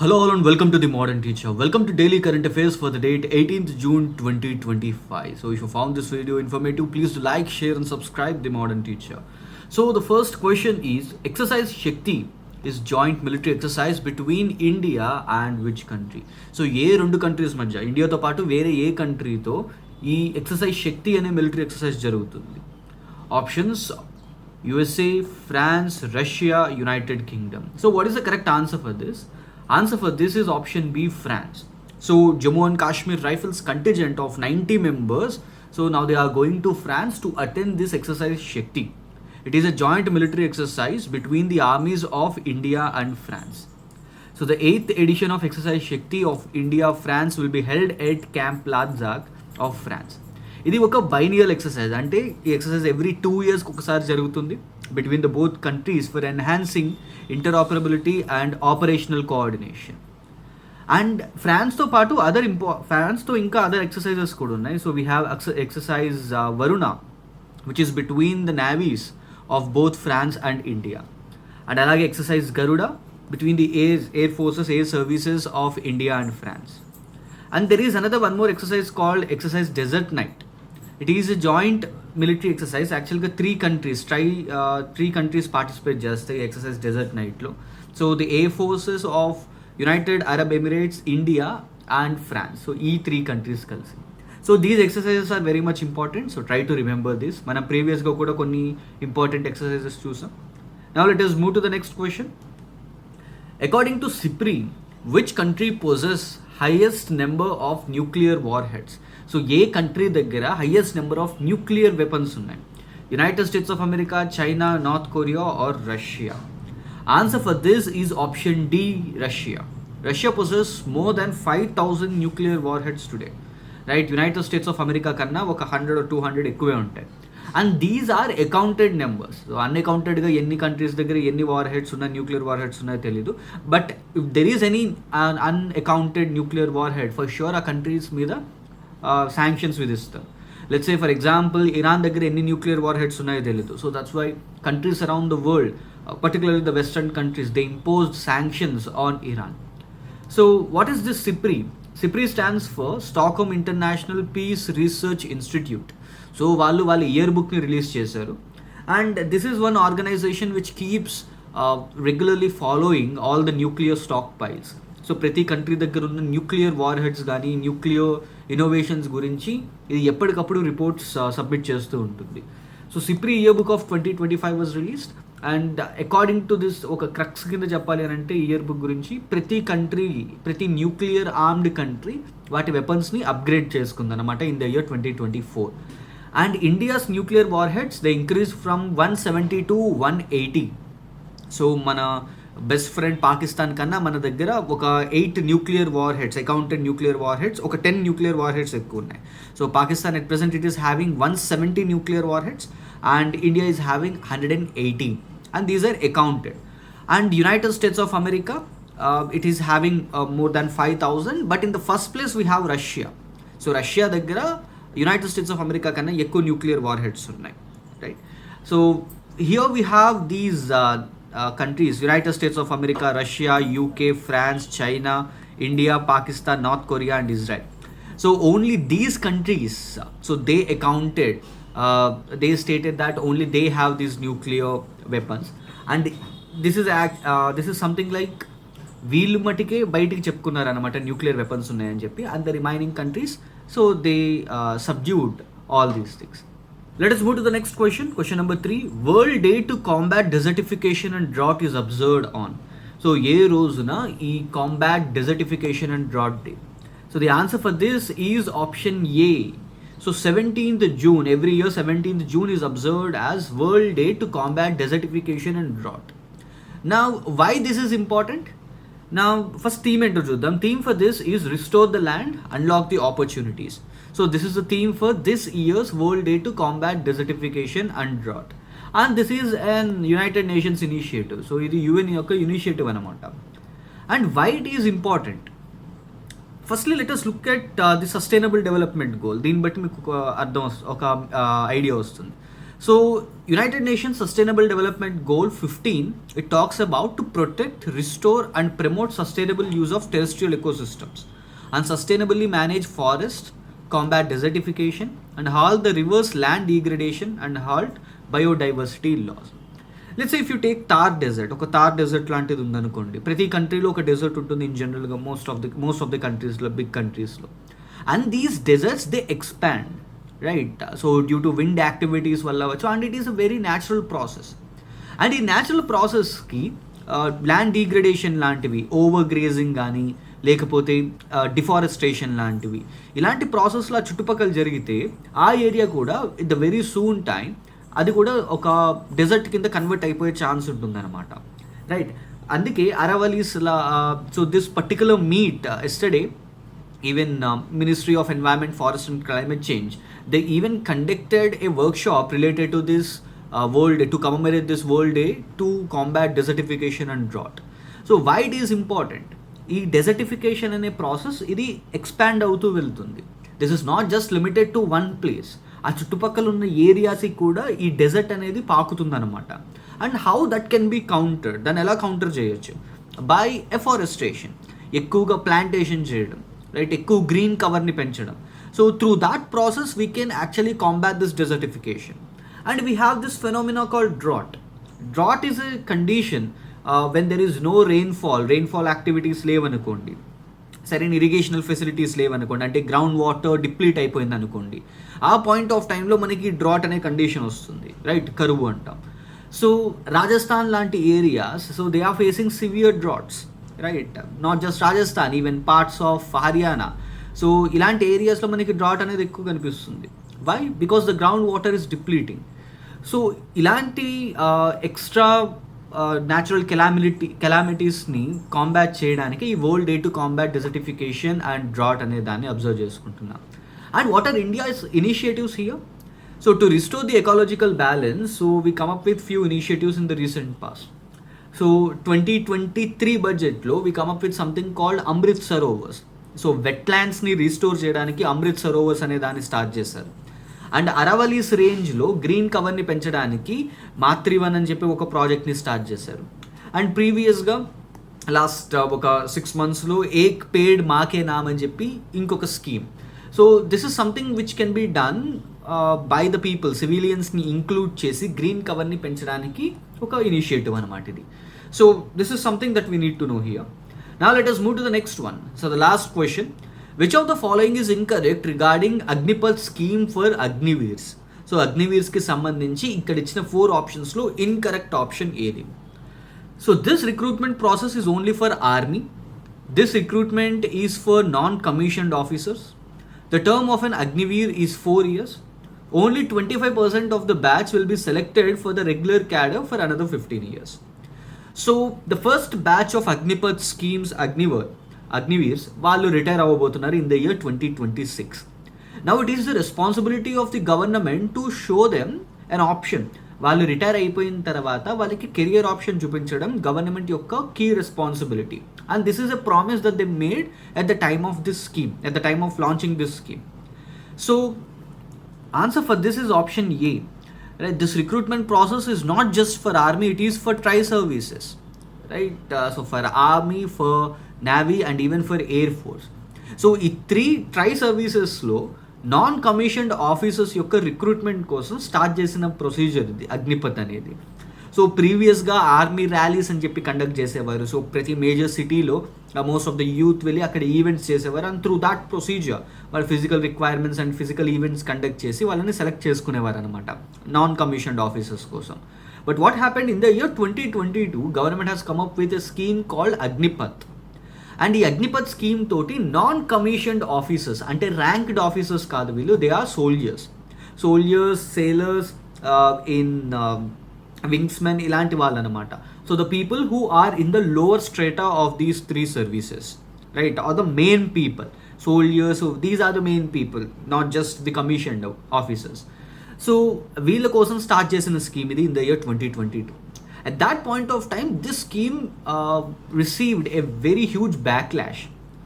Hello all and welcome to the Modern Teacher. Welcome to Daily Current Affairs for the date 18th June 2025. So if you found this video informative, please do like, share and subscribe the Modern Teacher. So the first question is Exercise Shakti is joint military exercise between India and which country? So ఏ రెండు countries మధ్య ఇండియాతో పాటు వేరే ఏ కంట్రీతో ఈ exercise శక్తి అనే military exercise జరుగుతుంది? Options USA, France, Russia, United Kingdom. So what is the correct answer for this? Answer for this is option B, France. So Jammu and Kashmir Rifles contingent of 90 members. So now they are going to France to attend this exercise Shakti. It is a joint military exercise between the armies of India and France. So the 8th edition of exercise Shakti of India France will be held at Camp Ladakh of France. ఇది ఒక బైనియల్ exercise, అంటే ఈ exercise every 2 yearsకి ఒకసారి జరుగుతుంది between the both countries for enhancing interoperability and operational coordination. And ఫ్రాన్స్తో పాటు ఫ్రాన్స్తో ఇంకా అదర్ ఎక్సర్సైజెస్ కూడా ఉన్నాయి. So we have exercise Varuna which is between the navies of both France and India. And అలాగే exercise Garuda between the air forces, air services of India and France. And there is another one more exercise called exercise Desert Night. It is a joint military exercise. Actually, three countries participate just the exercise Desert Night lo. So the air forces of United Arab Emirates, India and France. So e three countries kalsi. So these exercises are very much important. So try to remember this. Mana previous ga kuda konni important exercises chusam. Now let us move to the next question. According to SIPRI, which country possesses highest number of nuclear warheads? So ఏ country దగ్గర highest number of nuclear weapons ఉన్నాయి? United States of America, China, North Korea or Russia? Answer for this is option D, Russia. Russia possess more than 5,000 nuclear warheads today, right? United States of America కన్నా ఒక 100 or 200 ఎక్కువే ఉంటాయి. And these are accounted numbers. So అన్అకౌంటెడ్గా ఎన్ని countries దగ్గర ఎన్ని warheads ఉన్నాయి, nuclear warheads ఉన్నాయో తెలీదు. But if there is any unaccounted nuclear warhead, for sure ఆ కంట్రీస్ మీద శాంక్షన్స్ విధిస్తారు. Let's say for example Iran దగ్గర ఎన్ని న్యూక్లియర్ వార్ హెడ్స్ ఉన్నాయో తెలీదు. So that's why countries around the world, particularly the western countries, they imposed sanctions on Iran. So what is this SIPRI? SIPRI stands for Stockholm International Peace Research Institute. So వాళ్ళ year బుక్ని release చేశారు. And this is one organisation which keeps regularly following all the nuclear stockpiles. So ప్రతి country దగ్గర ఉన్న nuclear warheads కానీ nuclear innovations గురించి ఇది ఎప్పటికప్పుడు రిపోర్ట్స్ సబ్మిట్ చేస్తూ ఉంటుంది. So SIPRI yearbook of 2025 was released. And according to this, ఒక క్రక్స్ కింద చెప్పాలి అని అంటే ఇయర్ బుక్ గురించి ప్రతి న్యూక్లియర్ ఆర్మ్డ్ కంట్రీ వాటి వెపన్స్ని అప్గ్రేడ్ చేసుకుందన్నమాట in the year 2024. And India's nuclear warheads, they increased from 170 to 180. So మన బెస్ట్ ఫ్రెండ్ పాకిస్తాన్ కన్నా మన దగ్గర ఒక 8 nuclear warheads, accounted nuclear warheads, ఒక 10 న్యూక్లియర్ వార్ హెడ్స్ ఎక్కువ ఉన్నాయి. So Pakistan at present it is having 170 nuclear warheads and India is having 180, and these are accounted. And United States of America, it is having more than 5,000, but in the first place we have Russia. So Russia దగ్గర United States of America కన్నా ఎక్కువ nuclear warheads ఉన్నాయి, right? So here we have these countries: United States of America, Russia, UK, France, China, India, Pakistan, North Korea and Israel. So only these countries, so they accounted, they stated that only they have these nuclear weapons. And this is something like వీళ్ళు మటుకే బయటికి చెప్పుకున్నారు అనమాట nuclear weapons ఉన్నాయని చెప్పి. And the remaining countries, so they subdued all these things. Let us move to the next question. Question number 3. World Day to Combat Desertification and Drought is observed on. So ఏ రోజున ఈ combat desertification and drought day? So the answer for this is option A. So 17th June, every year 17th June is observed as World Day to Combat Desertification and Drought. Now why this is important? Now first theme ఏంటో చూద్దాం. Theme for this is restore the land, unlock the opportunities. So this is the theme for this years world day to combat desertification and drought. And this is an United nations initiative. So ఇది UN యొక్క initiative అనమాట. And why it is important? Firstly let us look at the sustainable development goal. దీన్ని బట్టి మీకు ఒక idea వస్తుంది. So United Nations Sustainable Development Goal 15, it talks about to protect, restore and promote sustainable use of terrestrial ecosystems and sustainably manage forest, combat desertification and halt the reverse land degradation and halt biodiversity loss. Let's if you take Thar desert, ఒక Thar dessert లాంటిది ఉందనుకోండి. ప్రతి కంట్రీలో ఒక dessert ఉంటుంది in జనరల్గా, most of the కంట్రీస్లో, big కంట్రీస్లో. And these deserts they expand, right? So due to wind activities వల్ల అవ్వచ్చు, and it is a very natural process. And ఈ న్యాచురల్ ప్రాసెస్కి ల్యాండ్ డీగ్రేడేషన్ లాంటివి, ఓవర్ గ్రేజింగ్ కానీ లేకపోతే డిఫారెస్టేషన్ లాంటివి, ఇలాంటి ప్రాసెస్లో చుట్టుపక్కల జరిగితే ఆ ఏరియా కూడా in the very soon time అది కూడా ఒక డెజర్ట్ కింద కన్వర్ట్ అయిపోయే ఛాన్స్ ఉంటుందన్నమాట, రైట్? అందుకే అరవలీస్లా, so this particular meet yesterday, even Ministry of Environment, Forest and Climate Change, they even conducted a workshop related to this World Day, to commemorate this World Day to combat desertification and drought. So why it is important? ఈ desertification అనే process ఇది expand అవుతూ వెళ్తుంది. This is not just limited to one place. ఆ చుట్టుపక్కల ఉన్న ఏరియాస్కి కూడా ఈ డెజర్ట్ అనేది పాకుతుందన్నమాట. And how that can be countered, దాన్ని ఎలా కౌంటర్ చేయొచ్చు? బై ఎఫారెస్టేషన్, ఎక్కువగా ప్లాంటేషన్ చేయడం, రైట్? ఎక్కువ గ్రీన్ కవర్ని పెంచడం. So through that process we can actually combat this desertification. And we have this phenomena called drought. Drought is a condition when there is no rainfall activities లేవనుకోండి, సరైన irrigational facilities లేవనుకోండి, అంటే ground water deplete అయిపోయింది అనుకోండి, ఆ point of టైంలో మనకి drought అనే condition వస్తుంది, రైట్? కరువు అంటాం. సో రాజస్థాన్ లాంటి areas, so they are facing severe droughts, right? Not just Rajasthan, even parts of Haryana. So ఇలాంటి ఏరియాస్లో మనకి డ్రాట్ అనేది ఎక్కువ కనిపిస్తుంది. Why? Because the ground water is depleting. So ఇలాంటి ఎక్స్ట్రా న్యాచురల్ కెలామిటీస్ని కాంబాట్ చేయడానికి ఈ world day to combat desertification and drought అనే దాన్ని అబ్జర్వ్ చేసుకుంటున్నాం. And what are India's initiatives here? So to restore the ecological balance, so we come up with few initiatives in the recent past. So 2023 బడ్జెట్లో we come up with something called Amrit Sarovars. So వెట్లాండ్స్ని restore చేయడానికి అమృత్ సరోవర్స్ అనే దాన్ని start చేశారు. And అరవలీస్ రేంజ్లో green కవర్ని పెంచడానికి మాతృవన్ అని చెప్పి ఒక ప్రాజెక్ట్ని స్టార్ట్ చేశారు. అండ్ ప్రీవియస్గా లాస్ట్ ఒక 6 monthsలో ఏక్ పేడ్ మాకే నామ్ అని చెప్పి ఇంకొక scheme. So this is something which can be done by the people, సివిలియన్స్ని include చేసి గ్రీన్ కవర్ని పెంచడానికి ఒక ఇనిషియేటివ్ అనమాట ఇది. So this is something that we need to know here. Now let us move to the next one. So the last question, which of the following is incorrect regarding Agnipath scheme for Agniveers? So Agniveers ki sambandhinchi ikkada ichina 4 options lo incorrect option edi? So this recruitment process is only for army. This recruitment is for non-commissioned officers. The term of an Agniveer is 4 years. Only 25% of the batch will be selected for the regular cadre for another 15 years. So the first batch of Agnipath schemes, Agniveers, వాళ్ళు retire అవ్వబోతున్నారు in the year 2026. Now it is the responsibility of the government to show them an option. వాళ్ళు retire అయిపోయిన తర్వాత వాళ్ళకి career option చూపించడం government యొక్క key responsibility. And this is a promise that they made at the time of this scheme, at the time of launching this scheme. So answer for this is option A. Right, this recruitment process is not just for army, it is for tri-services, right? So for army, for navy and even for air force. So ఈ 3 tri-services లో non-commissioned officers యొక్క recruitment కోసం start చేసిన procedure ఇది అగ్నిపథ్ అనేది. So ప్రీవియస్గా army rallies అని చెప్పి కండక్ట్ చేసేవారు. సో ప్రతి మేజర్ సిటీలో మోస్ట్ ఆఫ్ ద యూత్ వెళ్ళి అక్కడ ఈవెంట్స్ చేసేవారు. అండ్ త్రూ దాట్ ప్రొసీజర్ వాళ్ళు physical requirements and physical events conduct చేసి వాళ్ళని సెలెక్ట్ చేసుకునేవారు అనమాట నాన్ కమిషన్డ్ ఆఫీసర్స్ కోసం. But what happened in the year 2022, government has come up with a scheme called Agnipath. And ఈ అగ్నిపథ్ స్కీమ్ తోటి non commissioned officers, అంటే ranked officers కాదు వీళ్ళు, they are soldiers, sailors, in wingsmen, ఇలాంటి వాళ్ళు అనమాట. So the people who are in the lower స్ట్రేటా of these 3 services, right, are the main people. Soldiers, these are the main people, not just the commissioned officers. So వీళ్ళ కోసం start చేసిన scheme ఇది in the year 2022. At that point of time, this scheme received a very huge backlash,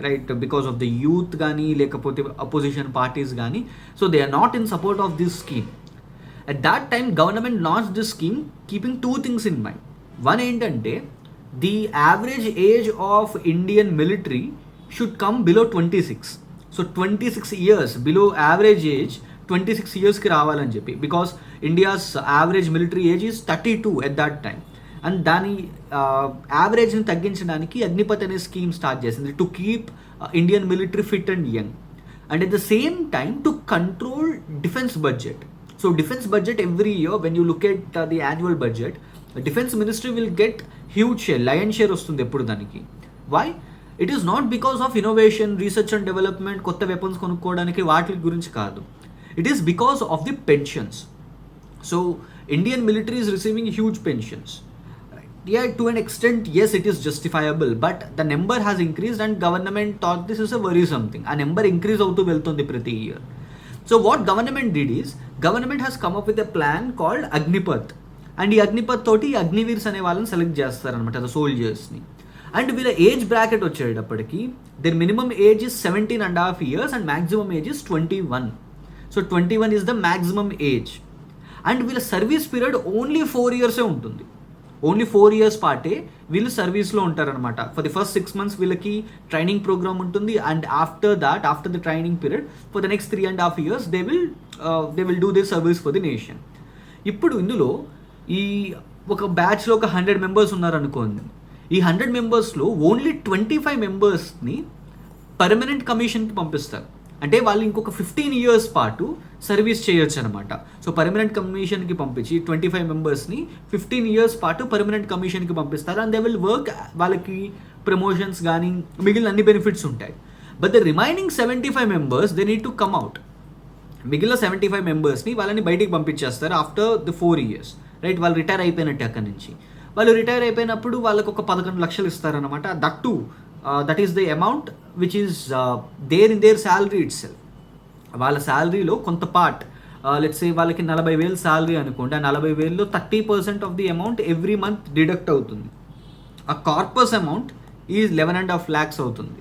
right, because of the youth gani lekapothe opposition parties gani, so they are not in support of this scheme. At that time, government launched this scheme keeping two things in mind. One ఏంటంటే the average age of Indian military should come below 26. So 26 years below average age, 26 yearsకి రావాలని చెప్పి, because India's average military age is 32 at that time. And దాని యావరేజ్ని తగ్గించడానికి అగ్నిపథ్ అనే scheme start చేసింది to keep Indian military fit and young. And at the same time to control defence budget. So defence budget every year when you look at the annual budget, defence ministry will get huge share, lion share వస్తుంది ఎప్పుడు దానికి. Why? It is not because of innovation, research and development, కొత్త weapons కొనుక్కోవడానికి వాటి గురించి కాదు. It is because of the pensions. So Indian military is receiving huge pensions. Yeah, to an extent, yes, it is justifiable, but the number has increased and government thought this is a worrisome thing. A number increase outu veltundi prati year. So what government did is, government has come up with a plan called Agnipath. And ఈ అగ్నిపథ్ తోటి అగ్నివీర్స్ అనే వాళ్ళని select చేస్తారనమాట, the సోల్జర్స్ని. And వీళ్ళ age bracket వచ్చేటప్పటికి their minimum age is 17.5 years and maximum age is 21. So 21 is the maximum age. And వీళ్ళ service period only 4 years ఉంటుంది. ఓన్లీ 4 years పాటే వీళ్ళు సర్వీస్లో ఉంటారనమాట. ఫర్ ది ఫస్ట్ 6 months వీళ్ళకి ట్రైనింగ్ ప్రోగ్రామ్ ఉంటుంది. And after the training period for the next 3.5 years they will do this service for the nation. ఇప్పుడు ఇందులో ఈ ఒక బ్యాచ్లో ఒక 100 members ఉన్నారనుకోండి. ఈ 100 membersలో ఓన్లీ 25 membersని పర్మనెంట్ కమిషన్కి పంపిస్తారు. అంటే వాళ్ళు ఇంకొక 15 years పాటు సర్వీస్ చేయొచ్చు అనమాట. సో పర్మనెంట్ కమిషన్కి పంపించి 25 membersని 15 years పాటు పర్మనెంట్ కమిషన్కి పంపిస్తారు. అండ్ దే విల్ వర్క్, వాళ్ళకి ప్రమోషన్స్ కానీ మిగిలిన అన్ని బెనిఫిట్స్ ఉంటాయి. But the remaining 75 members they need to come out. మిగిలిన 75 membersని వాళ్ళని బయటికి పంపించేస్తారు ఆఫ్టర్ ద 4 years, రైట్? వాళ్ళు రిటైర్ అయిపోయినట్టు అక్కడి నుంచి. వాళ్ళు రిటైర్ అయిపోయినప్పుడు వాళ్ళకు ఒక 11 lakhs ఇస్తారనమాట. That is the amount which is there in their salary itself. వాళ్ళ శాలరీలో కొంత పార్ట్, లెట్స్ సే వాళ్ళకి 40,000 శాలరీ అనుకోండి, ఆ 40,000లో 30% of the amount every month deduct అవుతుంది. ఆ కార్పస్ అమౌంట్ ఈజ్ 11.5 lakhs అవుతుంది.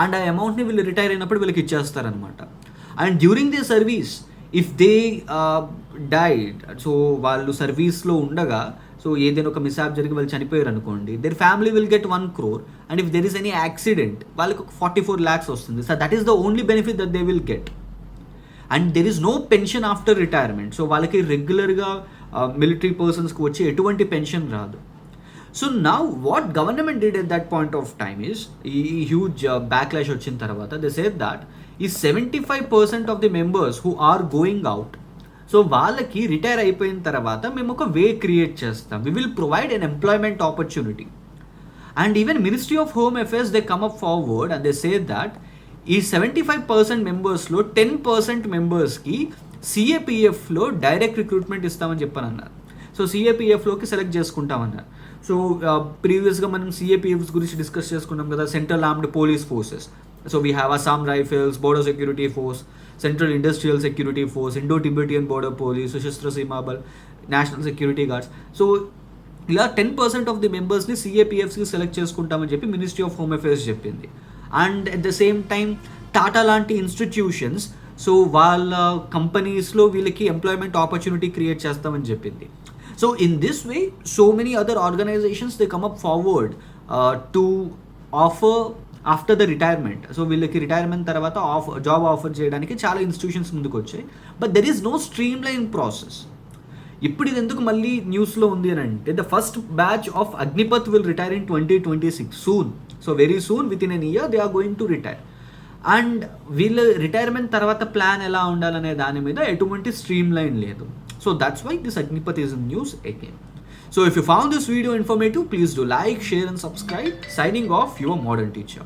అండ్ ఆ అమౌంట్ని వీళ్ళు రిటైర్ అయినప్పుడు వీళ్ళకి ఇచ్చేస్తారనమాట. And during they service if they died, so వాళ్ళు సర్వీస్లో ఉండగా సో ఏదైనా ఒక మిస్హాప్ జరిగి వాళ్ళు చనిపోయారు అనుకోండి, their family will get 1 crore. And if there is any accident వాళ్ళకి ఒక 44 lakhs వస్తుంది. So that is the only benefit that they will get. And there is no pension after retirement. So వాళ్ళకి రెగ్యులర్గా మిలిటరీ పర్సన్స్కి వచ్చి ఎటువంటి pension రాదు. So now what government did at that point of time is, ఈ huge backlash వచ్చిన తర్వాత they said that ఈ 75% of the members who are going out, so వాళ్ళకి రిటైర్ అయిపోయిన తర్వాత మేము ఒక వే క్రియేట్ చేస్తాం. We will provide an employment opportunity. And even Ministry of Home Affairs they come up forward and they say that ఈ 75% మెంబర్స్లో 10% మెంబర్స్కి సిఏపిఎఫ్లో డైరెక్ట్ రిక్రూట్మెంట్ ఇస్తామని చెప్పనన్నారు. సో సిఏపిఎఫ్లోకి సెలెక్ట్ చేసుకుంటామన్నారు. సో ప్రీవియస్గా మనం సిఏపిఎఫ్స్ గురించి డిస్కస్ చేసుకున్నాం కదా, central armed police forces. So we have Assam Rifles, Border Security Force, central industrial security force, Indo Tibetan border police, Sashastra Seema Bal, national security guards. So ఇలా 10% ఆఫ్ ది మెంబర్స్ని సిఏపిఎఫ్స్కి select చేసుకుంటామని చెప్పి మినిస్ట్రీ ఆఫ్ హోమ్ అఫేర్స్ చెప్పింది. And at the same time Tata లాంటి institutions, so వాళ్ళ కంపెనీస్లో వీళ్ళకి employment opportunity create చేస్తామని చెప్పింది. So in this way so many other organisations they come up forward to offer after the retirement. So వీళ్ళకి retirement తర్వాత job offer చేయడానికి చాలా ఇన్స్టిట్యూషన్స్ ముందుకు వచ్చాయి. But there is no streamline process. ఇప్పుడు ఇది ఎందుకు మళ్ళీ న్యూస్లో ఉంది అని అంటే, the first batch of Agnipath will retire in 2026 soon. So very soon, within an year they are going to retire. And వీళ్ళ రిటైర్మెంట్ తర్వాత ప్లాన్ ఎలా ఉండాలనే దాని మీద ఎటువంటి స్ట్రీమ్ లైన్ లేదు. So that's why this Agnipath is in news again. So if you found this video informative, please do like, share and subscribe. Signing off, your modern teacher.